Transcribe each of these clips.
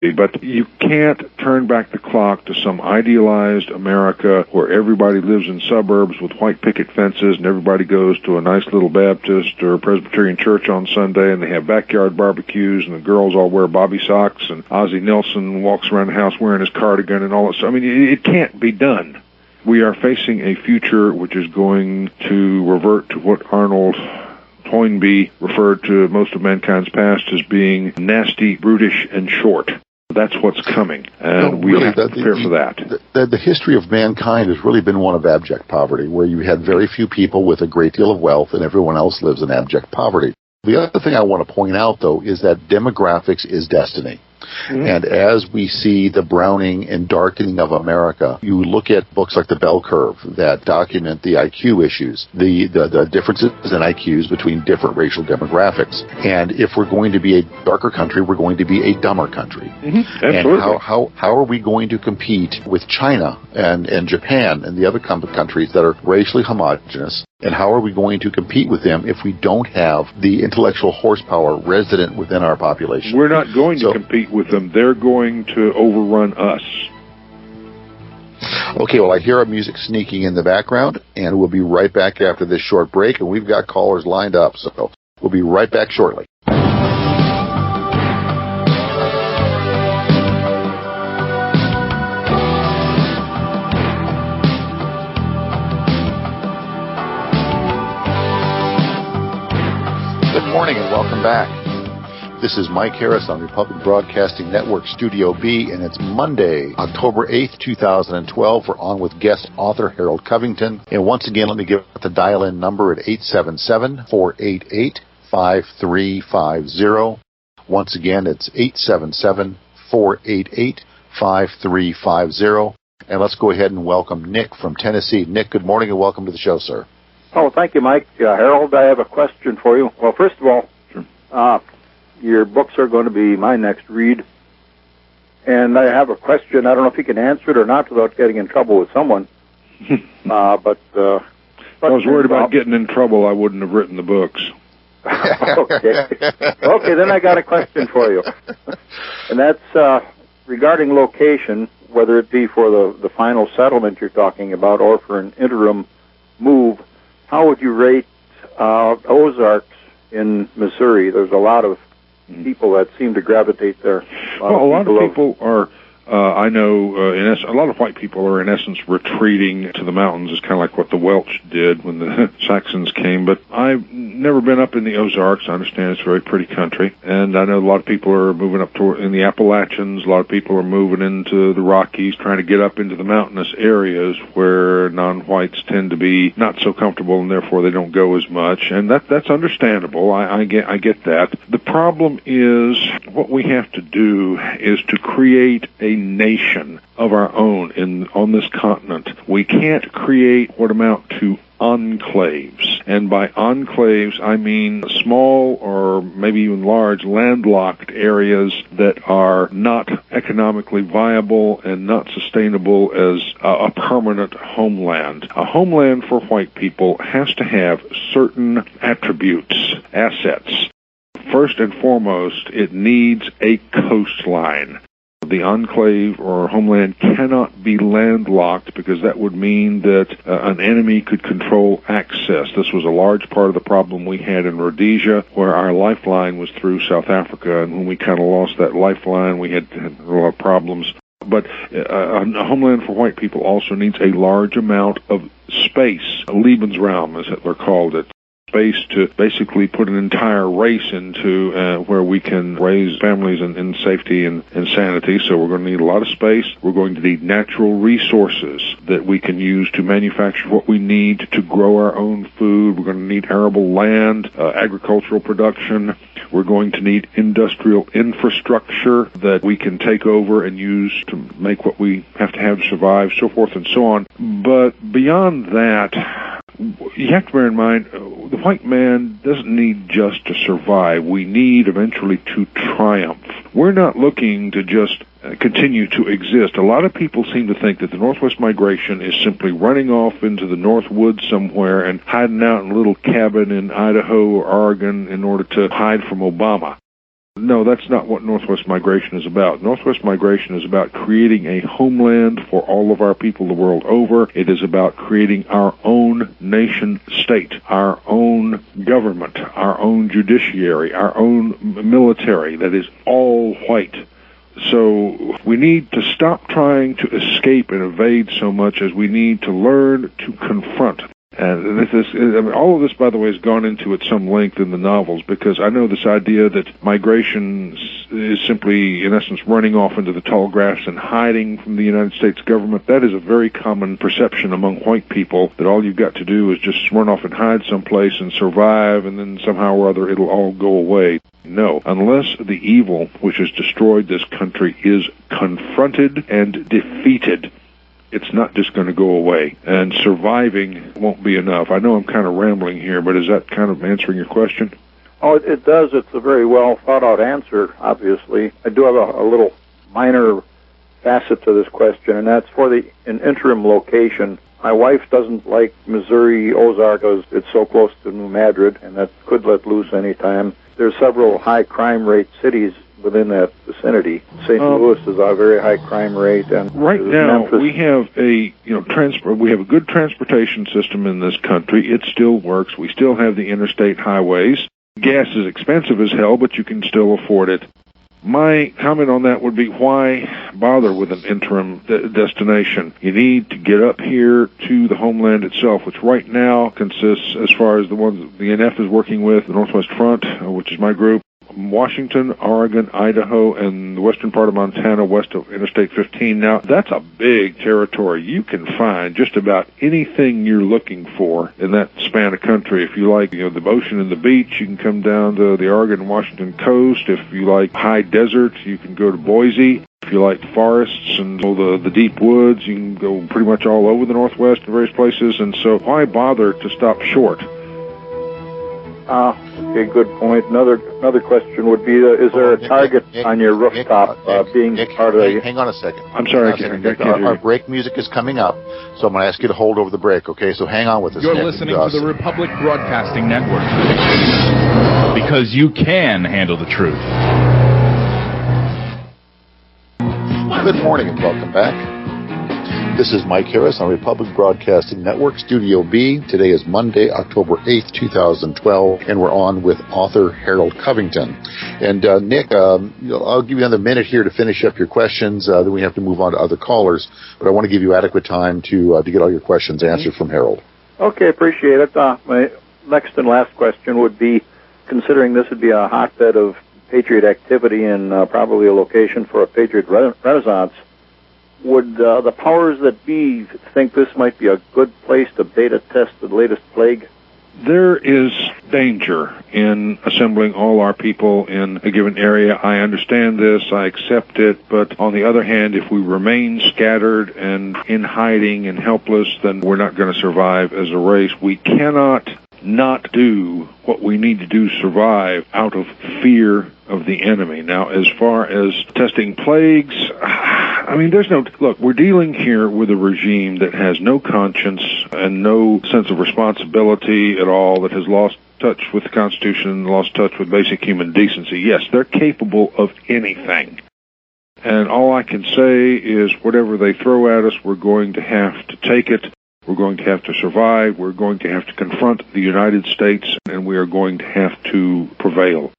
But you can't turn back the clock to some idealized America where everybody lives in suburbs with white picket fences and everybody goes to a nice little Baptist or Presbyterian church on Sunday and they have backyard barbecues and the girls all wear bobby socks and Ozzie Nelson walks around the house wearing his cardigan and all that stuff. I mean, it can't be done. We are facing a future which is going to revert to what Arnold Toynbee referred to most of mankind's past as being nasty, brutish, and short. That's what's coming, and we have to prepare for that. The history of mankind has really been one of abject poverty, where you had very few people with a great deal of wealth, and everyone else lives in abject poverty. The other thing I want to point out, though, is that demographics is destiny. Mm-hmm. And as we see the browning and darkening of America, you look at books like The Bell Curve that document the IQ issues, the differences in IQs between different racial demographics. And if we're going to be a darker country, we're going to be a dumber country. Mm-hmm. Absolutely. And how are we going to compete with China and Japan and the other countries that are racially homogenous? And how are we going to compete with them if we don't have the intellectual horsepower resident within our population? We're not going to compete with them. They're going to overrun us. Okay, well, I hear our music sneaking in the background, and we'll be right back after this short break, and we've got callers lined up, so we'll be right back shortly. Good morning and welcome back. This is Mike Harris on Republic Broadcasting Network Studio B, and it's Monday, October 8th, 2012. We're on with guest author Harold Covington. And once again, let me give the dial-in number at 877-488-5350. Once again, it's 877-488-5350. And let's go ahead and welcome Nick from Tennessee. Nick, good morning and welcome to the show, sir. Oh, thank you, Mike. Harold, I have a question for you. Well, first of all, your books are going to be my next read. And I have a question. I don't know if you can answer it or not without getting in trouble with someone. If I was worried about getting in trouble, I wouldn't have written the books. Okay, then I got a question for you. And that's regarding location, whether it be for the final settlement you're talking about or for an interim move. How would you rate Ozarks in Missouri? There's a lot of people that seem to gravitate there. A lot of people are, I know, a lot of white people are in essence retreating to the mountains. It's kind of like what the Welsh did when the Saxons came. But I've never been up in the Ozarks. I understand it's a very pretty country. And I know a lot of people are moving up in the Appalachians. A lot of people are moving into the Rockies, trying to get up into the mountainous areas where non-whites tend to be not so comfortable and therefore they don't go as much. And that's understandable. I get that. The problem is what we have to do is to create a nation of our own on this continent. We can't create what amount to enclaves. And by enclaves, I mean small or maybe even large landlocked areas that are not economically viable and not sustainable as a permanent homeland. A homeland for white people has to have certain attributes, assets. First and foremost, it needs a coastline. The enclave or homeland cannot be landlocked because that would mean that an enemy could control access. This was a large part of the problem we had in Rhodesia, where our lifeline was through South Africa, and when we kind of lost that lifeline, we had a lot of problems. But a homeland for white people also needs a large amount of space, Lebensraum, as Hitler called it. Space to basically put an entire race into where we can raise families in safety and sanity. So we're going to need a lot of space. We're going to need natural resources that we can use to manufacture what we need to grow our own food. We're going to need arable land, agricultural production. We're going to need industrial infrastructure that we can take over and use to make what we have to survive, so forth and so on. But beyond that, you have to bear in mind, the white man doesn't need just to survive. We need eventually to triumph. We're not looking to just continue to exist. A lot of people seem to think that the Northwest migration is simply running off into the North Woods somewhere and hiding out in a little cabin in Idaho or Oregon in order to hide from Obama. No, that's not what Northwest Migration is about. Northwest Migration is about creating a homeland for all of our people the world over. It is about creating our own nation state, our own government, our own judiciary, our own military that is all white. So we need to stop trying to escape and evade so much as we need to learn to confront. And all of this, by the way, has gone into at some length in the novels, because I know this idea that migration is simply, in essence, running off into the tall grass and hiding from the United States government. That is a very common perception among white people, that all you've got to do is just run off and hide someplace and survive, and then somehow or other it'll all go away. No, unless the evil which has destroyed this country is confronted and defeated, it's not just going to go away, and surviving won't be enough. I know I'm kind of rambling here, but is that kind of answering your question? Oh, it does. It's a very well thought out answer, obviously. I do have a little minor facet to this question, and that's for an interim location. My wife doesn't like Missouri Ozark because it's so close to New Madrid, and that could let loose any time. There's several high crime rate cities within that vicinity. St. Louis is a very high crime rate, and right now Memphis. we have we have a good transportation system in this country. It still works. We still have the interstate highways. Gas is expensive as hell, but you can still afford it. My comment on that would be, why bother with an interim destination? You need to get up here to the homeland itself, which right now consists, as far as the ones the NF is working with, the Northwest Front, which is my group, Washington, Oregon, Idaho, and the western part of Montana west of Interstate 15. Now, that's a big territory. You can find just about anything you're looking for in that span of country. If you like, the ocean and the beach, you can come down to the Oregon and Washington coast. If you like high desert, you can go to Boise. If you like forests and the deep woods, you can go pretty much all over the Northwest in various places. And so why bother to stop short? Okay, good point. Another question would be, is there a target on your rooftop being part of the... Hang on a second. I'm sorry, I can't Our break music is coming up, so I'm going to ask you to hold over the break, okay? So hang on with us. You're listening to the Republic Broadcasting Network, because you can handle the truth. Good morning and welcome back. This is Mike Harris on Republic Broadcasting Network, Studio B. Today is Monday, October 8th, 2012, and we're on with author Harold Covington. And Nick, I'll give you another minute here to finish up your questions. Then we have to move on to other callers, but I want to give you adequate time to get all your questions answered from Harold. Okay, appreciate it. My next and last question would be, considering this would be a hotbed of Patriot activity and probably a location for a Patriot Renaissance, would the powers that be think this might be a good place to beta test the latest plague? There is danger in assembling all our people in a given area. I understand this, I accept it, but on the other hand, if we remain scattered and in hiding and helpless, then we're not going to survive as a race. We cannot not do what we need to do to survive out of fear of the enemy. Now, as far as testing plagues, look, we're dealing here with a regime that has no conscience and no sense of responsibility at all, that has lost touch with the Constitution, lost touch with basic human decency. Yes, they're capable of anything. And all I can say is whatever they throw at us, we're going to have to take it. We're going to have to survive. We're going to have to confront the United States, and we are going to have to prevail.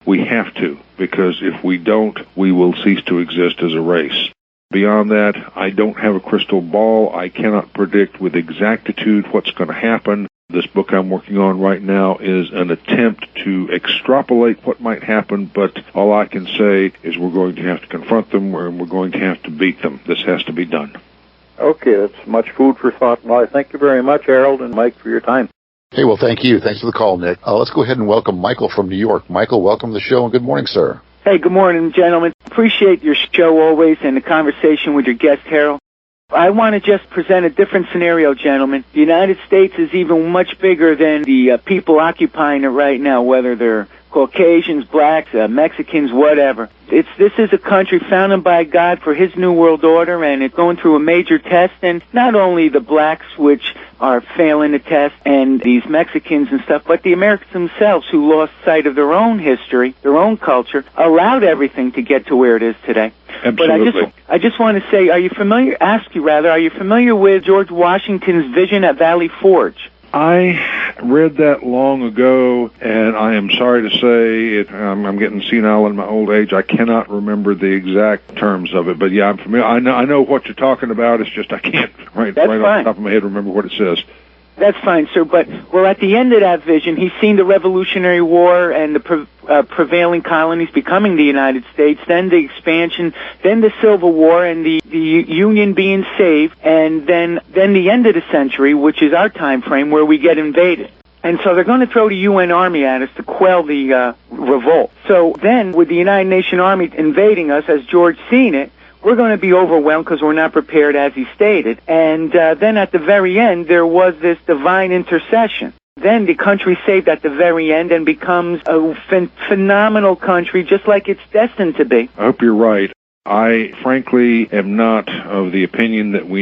We have to, because if we don't, we will cease to exist as a race. Beyond that, I don't have a crystal ball. I cannot predict with exactitude what's going to happen. This book I'm working on right now is an attempt to extrapolate what might happen, but all I can say is we're going to have to confront them, and we're going to have to beat them. This has to be done. Okay, that's much food for thought. Well, thank you very much, Harold and Mike, for your time. Hey, well, thank you. Thanks for the call, Nick. Let's go ahead and welcome Michael from New York. Michael, welcome to the show, and good morning, sir. Hey, good morning, gentlemen. Appreciate your show always and the conversation with your guest, Harold. I want to just present a different scenario, gentlemen. The United States is even much bigger than the people occupying it right now, whether they're Caucasians, blacks, Mexicans, whatever. This is a country founded by God for His New World Order, and it's going through a major test. And not only the blacks, which are failing the test, and these Mexicans and stuff, but the Americans themselves, who lost sight of their own history, their own culture, allowed everything to get to where it is today. Absolutely. But I just want to say, are you familiar with George Washington's vision at Valley Forge? I read that long ago, and I am sorry to say I'm getting senile in my old age. I cannot remember the exact terms of it, but yeah, I'm familiar. I know what you're talking about. It's just I can't right off the top of my head remember what it says. That's fine, sir. But, well, at the end of that vision, he's seen the Revolutionary War and the prevailing colonies becoming the United States, then the expansion, then the Civil War and the Union being saved, and then the end of the century, which is our time frame, where we get invaded. And so they're going to throw the UN Army at us to quell the revolt. So then, with the United Nations Army invading us, as George seen it, we're going to be overwhelmed because we're not prepared, as he stated. And then at the very end, there was this divine intercession. Then the country saved at the very end and becomes a phenomenal country, just like it's destined to be. I hope you're right. I frankly am not of the opinion that we